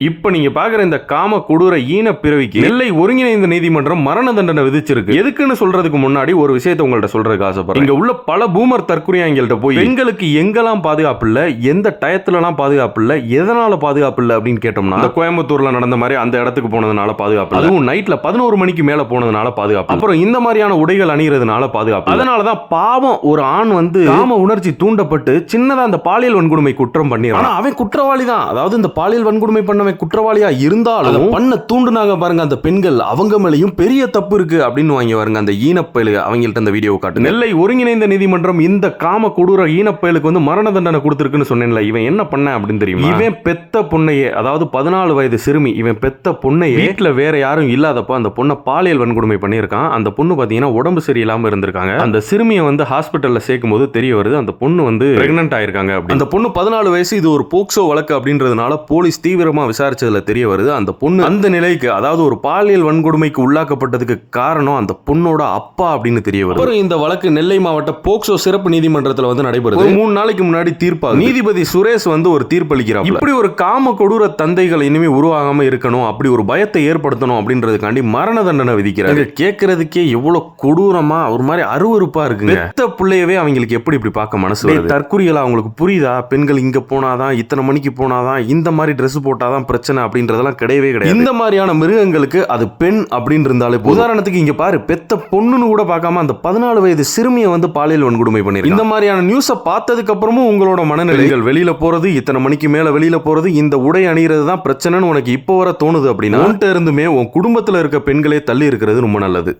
இப்ப நீங்க பாக்குற இந்த காம கொடூர ஈன பிறவிக்கு நெல்லை ஒருங்கிணைந்த நீதிமன்றம் மரண தண்டனை விதிச்சிருக்கு. எதுக்குன்னு சொல்றதுக்கு முன்னாடி ஒரு விஷயத்தை உங்கள்ட்ட சொல்றதுக்கு ஆசைப்படுறேன். இங்க உள்ள பல பூமர் தற்குறியாங்கள்ட்ட போய் பெண்களுக்கு எங்கெல்லாம் பாதுகாப்பு இல்ல, எந்த டயத்துலலாம் பாதுகாப்பு இல்ல, எதனால பாதுகாப்பு இல்ல அப்படின்னு கேட்டோம்னா, இந்த கோயம்புத்தூர்ல நடந்த மாதிரி அந்த இடத்துக்கு போனதுனால பாதுகாப்பு, அதுவும் நைட்ல 11 மணிக்கு மேல போனதுனால பாதுகாப்பு, அப்புறம் இந்த மாதிரியான உடைகள் அணிகிறதுனால பாதுகாப்பு. அதனாலதான் பாவம் ஒரு ஆண் வந்து காம உணர்ச்சி தூண்டப்பட்டு சின்னதா அந்த பாலியல் வன்கொடுமை குற்றம் பண்ணிடுறான். அவன் குற்றவாளி தான். அதாவது இந்த பாலியல் வன்கொடுமை பண்ண குற்றவாளியா இருந்தாலும் பண்ண தூண்டுனாங்க பாருங்க அந்த பெண்கள், அவங்க மேலயும் பெரிய தப்பு இருக்கு அப்படின்னு வாங்கி பாருங்க அந்த ஈனப்பயலுக்கு. அவங்கள்ட்ட இந்த வீடியோ காட்டு. நெல்லை ஒருங்கிணைந்த நீதிமன்றம் இந்த காம கொடூர ஈனப்பயலுக்கு வந்து மரண தண்டனை கொடுத்திருக்குன்னு சொன்னேன்ல. இவன் என்ன பண்ண அப்படின்னு தெரியுமா? இவன் பெத்த பொண்ணையே, அதாவது 14 வயது சிறுமி, இவன் பெத்த பொண்ணையே வீட்டுல வேற யாரும் இல்லாதப்ப அந்த பொண்ணை பாலியல் வன்கொடுமை பண்ணியிருக்கான். அந்த பொண்ணு பாத்தீங்கன்னா உடம்பு சரியில்லாம இருந்திருக்காங்க. அந்த சிறுமியை வந்து ஹாஸ்பிட்டல்ல சேர்க்கும் போது தெரிய வருது அந்த பொண்ணு வந்து பிரெக்னன்ட் ஆயிருக்காங்க. அந்த பொண்ணு 14 வயசு. இது ஒரு போக்சோ வழக்கு அப்படின்றதுனால போலீஸ் தீவிரமா விசாரிச்சதுல தெரிய வருது அந்த பொண்ணு அந்த நிலைக்கு, அதாவது ஒரு பாலியல் வன்கொடுமைக்கு உள்ளாக்கப்பட்டதுக்கு காரணம் அந்த பொண்ணோட அப்பா அப்படின்னு தெரிய வருது. அப்புறம் இந்த வழக்கு நெல்லை மாவட்ட போக்சோ சிறப்பு நீதிமன்றத்தில் வந்து நடைபெறுது. 3 நாளைக்கு முன்னாடி தீர்ப்பாக நீதிபதி சுரேஷ் வந்து ஒரு தீர்ப்பளிக்கிறார். இப்படி ஒரு காம கொடூர தந்தைகள் இனிமே உருவாகாம இருக்கணும், அப்படி ஒரு பயத்தை ஏற்படுத்தணும் அப்படின்றதுக்காண்டி மரண தண்டனை விதிக்கிறாங்க. கேட்கறதுக்கே எவ்வளவு கொடூரமா ஒரு மாதிரி அருவருப்பா இருக்குங்க. பெத்த பிள்ளையவே அவங்களுக்கு எப்படி இப்படி பார்க்க மனசு வருது? தற்குறிகளா அவங்களுக்கு புரியுதா? பெண்கள் இங்க போனாதான், இத்தனை மணிக்கு போனாதான், இந்த மாதிரி ட்ரெஸ் போட்டாதான் பிரச்சனை அப்படின்றதெல்லாம் கிடையவே கிடையாது. இந்த மாதிரியான மிருகங்களுக்கு அது பெண் அப்படின்னு இருந்தாலே, உதாரணத்துக்கு இங்க பாரு, பெத்த பொண்ணுன்னு கூட பார்க்காம அந்த 14 வயது சிறுமியை வந்து பாலியல் வன்கொடுமை பண்ணிருக்கு. இந்த மாதிரியான நியூஸை பார்த்ததுக்கு அப்புறமும் உங்களோட மனநிலைகள் வெளியில போறது, இத்தனை மணிக்கு மேல வெளியில போறது, இந்த உடை அணிகிறது தான் பிரச்சனைன்னு உனக்கு இப்போ வர தோணுது அப்படின்னா, இருந்துமே உன் குடும்பத்துல இருக்க பெண்களே தள்ளி இருக்கிறது ரொம்ப நல்லது.